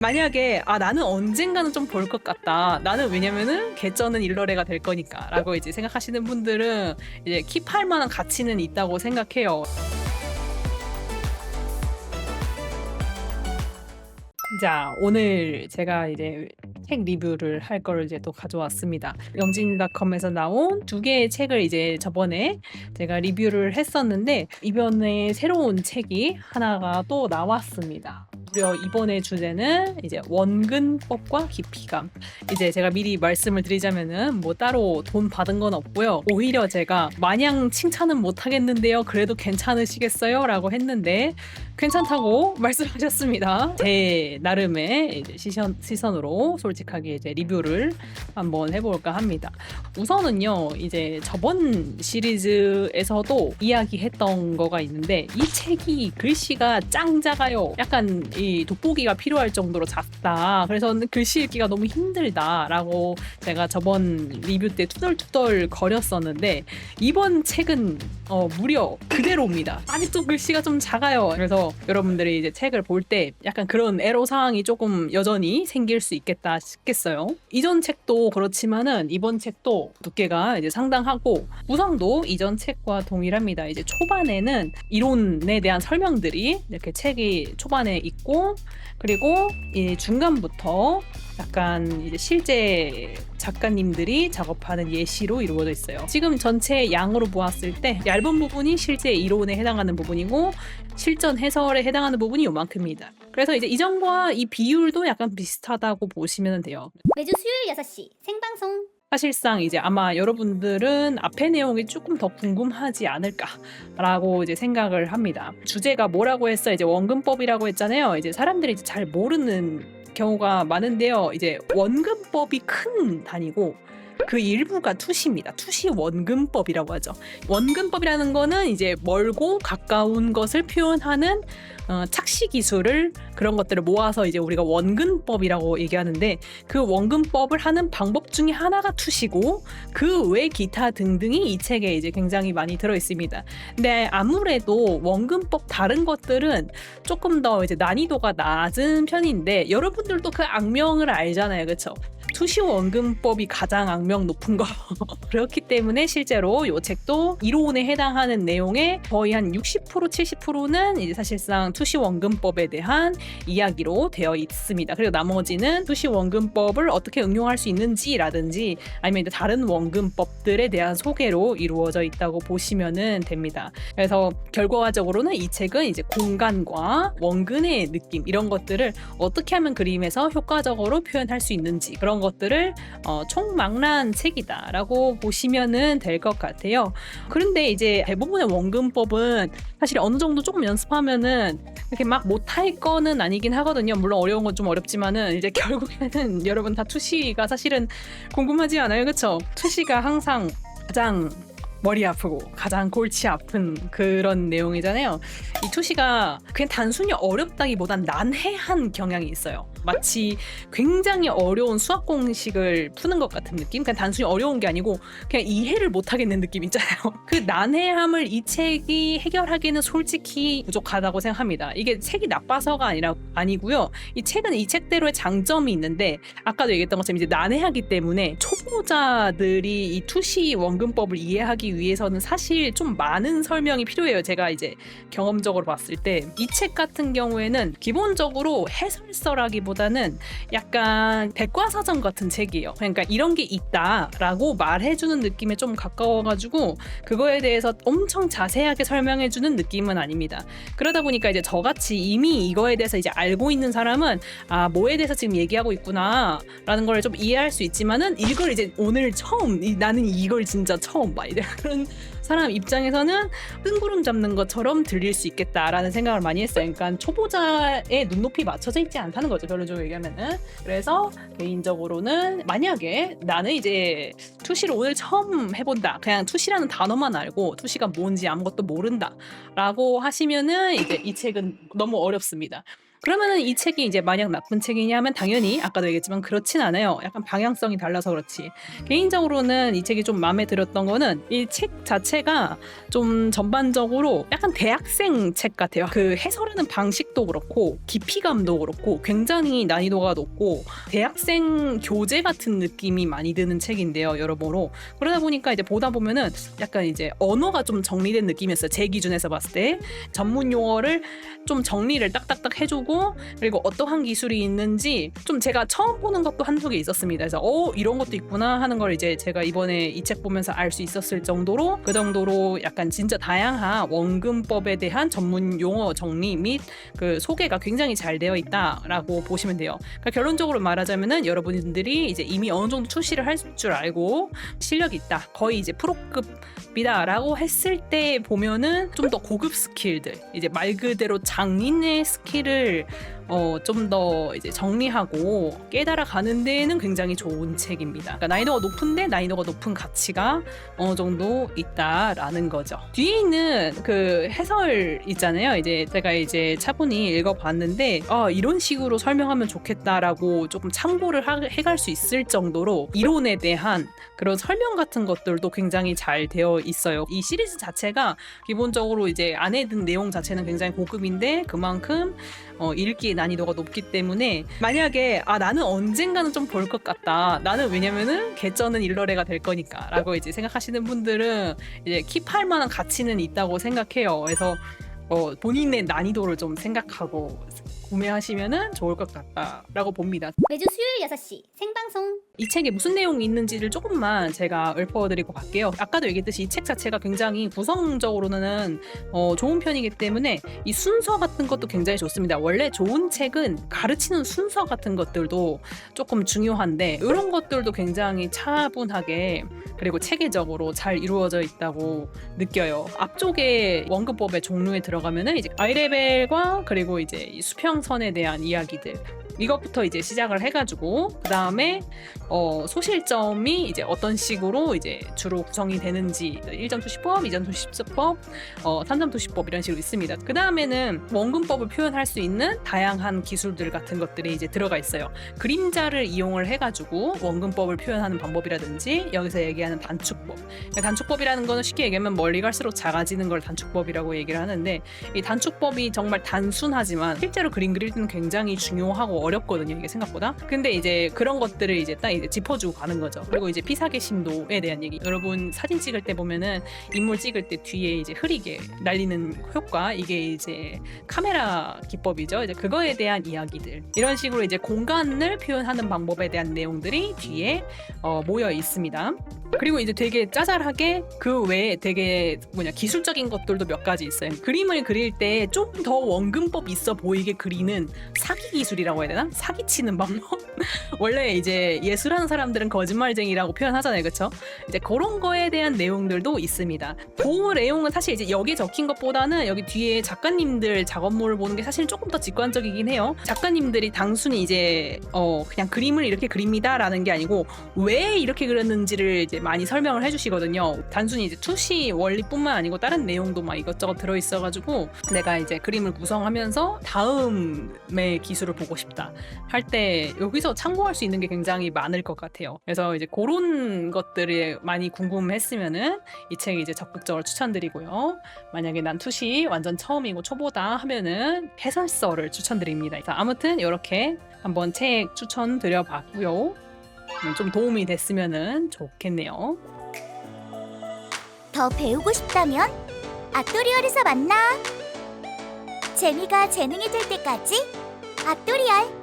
만약에 나는 언젠가는 좀 볼 것 같다. 나는 왜냐면은 개쩌는 일러레가 될 거니까라고 이제 생각하시는 분들은 이제 킵할 만한 가치는 있다고 생각해요. 자, 오늘 제가 이제 책 리뷰를 할 거를 이제 또 가져왔습니다. 영진닷컴에서 나온 두 개의 책을 이제 저번에 제가 리뷰를 했었는데 이번에 새로운 책이 하나가 또 나왔습니다. 무려 이번의 주제는 이제 원근법과 기피감. 이제 제가 미리 말씀을 드리자면은 뭐 따로 돈 받은 건 없고요. 오히려 제가 마냥 칭찬은 못 하겠는데요. 그래도 괜찮으시겠어요? 라고 했는데 괜찮다고 말씀하셨습니다. 제 나름의 이제 시선으로 솔직하게 이제 리뷰를 한번 해볼까 합니다. 우선은요, 이제 저번 시리즈에서도 이야기했던 거가 있는데 이 책이 글씨가 짱 작아요. 약간 이 돋보기가 필요할 정도로 작다. 그래서 글씨 읽기가 너무 힘들다라고 제가 저번 리뷰 때 투덜투덜 거렸었는데 이번 책은 무려 그대로입니다. 아직도 글씨가 좀 작아요. 그래서 여러분들이 이제 책을 볼 때 약간 그런 애로사항이 조금 여전히 생길 수 있겠다 싶겠어요. 이전 책도 그렇지만은 이번 책도 두께가 이제 상당하고 구성도 이전 책과 동일합니다. 이제 초반에는 이론에 대한 설명들이 이렇게 책이 초반에 있고 그리고 이 중간부터 약간 이제 실제 작가님들이 작업하는 예시로 이루어져 있어요. 지금 전체 양으로 보았을 때 얇은 부분이 실제 이론에 해당하는 부분이고 실전 해설에 해당하는 부분이 요만큼입니다. 그래서 이제 이전과 이 비율도 약간 비슷하다고 보시면 돼요. 매주 수요일 6시 생방송. 사실상 이제 아마 여러분들은 앞의 내용이 조금 더 궁금하지 않을까라고 이제 생각을 합니다. 주제가 뭐라고 했어? 이제 원근법이라고 했잖아요. 이제 사람들이 이제 잘 모르는 경우가 많은데요. 이제 원근법이 큰 단위고 그 일부가 투시입니다. 투시 원근법이라고 하죠. 원근법이라는 거는 이제 멀고 가까운 것을 표현하는 착시 기술을 그런 것들을 모아서 이제 우리가 원근법이라고 얘기하는데 그 원근법을 하는 방법 중에 하나가 투시고 그 외 기타 등등이 이 책에 이제 굉장히 많이 들어 있습니다. 근데 아무래도 원근법 다른 것들은 조금 더 이제 난이도가 낮은 편인데 여러분들도 그 악명을 알잖아요, 그렇죠? 투시 원근법이 가장 악명 높은 거. 그렇기 때문에 실제로 이 책도 이론에 해당하는 내용의 거의 한 60% 70%는 이제 사실상 투시 원근법에 대한 이야기로 되어 있습니다. 그리고 나머지는 투시 원근법을 어떻게 응용할 수 있는지라든지 아니면 이제 다른 원근법들에 대한 소개로 이루어져 있다고 보시면 됩니다. 그래서 결과적으로는 이 책은 이제 공간과 원근의 느낌 이런 것들을 어떻게 하면 그림에서 효과적으로 표현할 수 있는지 그런 것들을 총망라한 책이다라고 보시면 될 것 같아요. 그런데 이제 대부분의 원근법은 사실 어느 정도 조금 연습하면은 이렇게 막 못할 거는 아니긴 하거든요. 물론 어려운 건 좀 어렵지만은 이제 결국에는 여러분 다 투시가 사실은 궁금하지 않아요, 그렇죠? 투시가 항상 가장 머리 아프고 가장 골치 아픈 그런 내용이잖아요. 이 투시가 그냥 단순히 어렵다기보단 난해한 경향이 있어요. 마치 굉장히 어려운 수학 공식을 푸는 것 같은 느낌? 그냥 단순히 어려운 게 아니고 그냥 이해를 못하겠는 느낌 있잖아요. 그 난해함을 이 책이 해결하기는 솔직히 부족하다고 생각합니다. 이게 책이 나빠서가 아니고요. 이 책은 이 책대로의 장점이 있는데 아까도 얘기했던 것처럼 이제 난해하기 때문에 초보자들이 이 투시 원근법을 이해하기 위해서는 사실 좀 많은 설명이 필요해요. 제가 이제 경험적으로 봤을 때 이 책 같은 경우에는 기본적으로 해설서라기보다는 약간 백과사전 같은 책이에요. 그러니까 이런 게 있다라고 말해주는 느낌에 좀 가까워가지고 그거에 대해서 엄청 자세하게 설명해주는 느낌은 아닙니다. 그러다 보니까 이제 저같이 이미 이거에 대해서 이제 알고 있는 사람은 뭐에 대해서 지금 얘기하고 있구나 라는 걸 좀 이해할 수 있지만은 이걸 이제 오늘 처음 나는 이걸 진짜 처음 봐 이제 그런 사람 입장에서는 뜬구름 잡는 것처럼 들릴 수 있겠다라는 생각을 많이 했어요. 그러니까 초보자의 눈높이 맞춰져 있지 않다는 거죠, 결론적으로 얘기하면은. 그래서 개인적으로는 만약에 나는 이제 투시를 오늘 처음 해본다, 그냥 투시라는 단어만 알고 투시가 뭔지 아무것도 모른다 라고 하시면은 이제 이 책은 너무 어렵습니다. 그러면은 이 책이 이제 마냥 나쁜 책이냐면 당연히 아까도 얘기했지만 그렇진 않아요. 약간 방향성이 달라서 그렇지. 개인적으로는 이 책이 좀 마음에 들었던 거는 이 책 자체가 좀 전반적으로 약간 대학생 책 같아요. 그 해설하는 방식도 그렇고 깊이감도 그렇고 굉장히 난이도가 높고 대학생 교재 같은 느낌이 많이 드는 책인데요, 여러모로. 그러다 보니까 이제 보다 보면은 약간 이제 언어가 좀 정리된 느낌이었어요. 제 기준에서 봤을 때 전문 용어를 좀 정리를 딱딱딱 해주고, 그리고 어떠한 기술이 있는지 좀 제가 처음 보는 것도 한두 개 있었습니다. 그래서 이런 것도 있구나 하는 걸 이제 제가 이번에 이 책 보면서 알 수 있었을 정도로, 그 정도로 약간 진짜 다양한 원근법에 대한 전문 용어 정리 및 그 소개가 굉장히 잘 되어 있다라고 보시면 돼요. 그러니까 결론적으로 말하자면은 여러분들이 이제 이미 어느 정도 출시를 할 줄 알고 실력이 있다, 거의 이제 프로급이다라고 했을 때 보면은 좀 더 고급 스킬들, 이제 말 그대로 장인의 스킬을 좀 더 이제 정리하고 깨달아 가는 데는 굉장히 좋은 책입니다. 그러니까 난이도가 높은데 난이도가 높은 가치가 어느 정도 있다라는 거죠. 뒤에 있는 그 해설 있잖아요. 이제 제가 이제 차분히 읽어봤는데 이런 식으로 설명하면 좋겠다라고 조금 참고를 해갈 수 있을 정도로 이론에 대한 그런 설명 같은 것들도 굉장히 잘 되어 있어요. 이 시리즈 자체가 기본적으로 이제 안에 든 내용 자체는 굉장히 고급인데 그만큼 읽기의 난이도가 높기 때문에 만약에 나는 언젠가는 좀 볼 것 같다, 나는 왜냐면은 개쩌는 일러레가 될 거니까 라고 이제 생각하시는 분들은 이제 킵할 만한 가치는 있다고 생각해요. 그래서 본인의 난이도를 좀 생각하고 구매하시면은 좋을 것 같다라고 봅니다. 매주 수요일 6시 생방송. 이 책에 무슨 내용이 있는지를 조금만 제가 읊어드리고 갈게요. 아까도 얘기했듯이 이 책 자체가 굉장히 구성적으로는 좋은 편이기 때문에 이 순서 같은 것도 굉장히 좋습니다. 원래 좋은 책은 가르치는 순서 같은 것들도 조금 중요한데 이런 것들도 굉장히 차분하게 그리고 체계적으로 잘 이루어져 있다고 느껴요. 앞쪽에 원근법의 종류에 들어가면은 이제 아이레벨과 그리고 이제 이 수평선에 대한 이야기들, 이것부터 이제 시작을 해가지고 그 다음에 소실점이 이제 어떤 식으로 이제 주로 구성이 되는지 1점 투시법, 2점 투시법, 3점 투시법 이런 식으로 있습니다. 그 다음에는 원근법을 표현할 수 있는 다양한 기술들 같은 것들이 이제 들어가 있어요. 그림자를 이용을 해가지고 원근법을 표현하는 방법이라든지 여기서 얘기하는 단축법. 단축법이라는 거는 쉽게 얘기하면 멀리 갈수록 작아지는 걸 단축법이라고 얘기를 하는데, 이 단축법이 정말 단순하지만 실제로 그림 그릴 때는 굉장히 중요하고 어렵거든요, 이게 생각보다. 근데 이제 그런 것들을 이제 딱 이제 짚어주고 가는 거죠. 그리고 이제 피사계 심도에 대한 얘기. 여러분 사진 찍을 때 보면은 인물 찍을 때 뒤에 이제 흐리게 날리는 효과, 이게 이제 카메라 기법이죠. 이제 그거에 대한 이야기들. 이런 식으로 이제 공간을 표현하는 방법에 대한 내용들이 뒤에 모여 있습니다. 그리고 이제 되게 짜잘하게 그 외에 되게 기술적인 것들도 몇 가지 있어요. 그림을 그릴 때 좀 더 원근법 있어 보이게 그리는 사기 기술이라고 해야 되나? 사기치는 방법? 원래 이제 예술하는 사람들은 거짓말쟁이라고 표현하잖아요, 그렇죠? 이제 그런 거에 대한 내용들도 있습니다. 그 내용은 사실 이제 여기에 적힌 것보다는 여기 뒤에 작가님들 작업물을 보는 게 사실 조금 더 직관적이긴 해요. 작가님들이 단순히 이제 그냥 그림을 이렇게 그립니다라는 게 아니고 왜 이렇게 그렸는지를 이제 많이 설명을 해주시거든요. 단순히 이제 투시 원리뿐만 아니고 다른 내용도 막 이것저것 들어있어가지고 내가 이제 그림을 구성하면서 다음의 기술을 보고 싶다 할 때 여기서 참고할 수 있는 게 굉장히 많을 것 같아요. 그래서 이제 그런 것들이 많이 궁금했으면은 이 책 이제 적극적으로 추천드리고요. 만약에 난 투시 완전 처음이고 초보다 하면은 해설서를 추천드립니다. 아무튼 이렇게 한번 책 추천드려봤고요. 좀 도움이 됐으면 좋겠네요. 더 배우고 싶다면 아토리얼에서 만나. 재미가 재능이 될 때까지 아토리얼.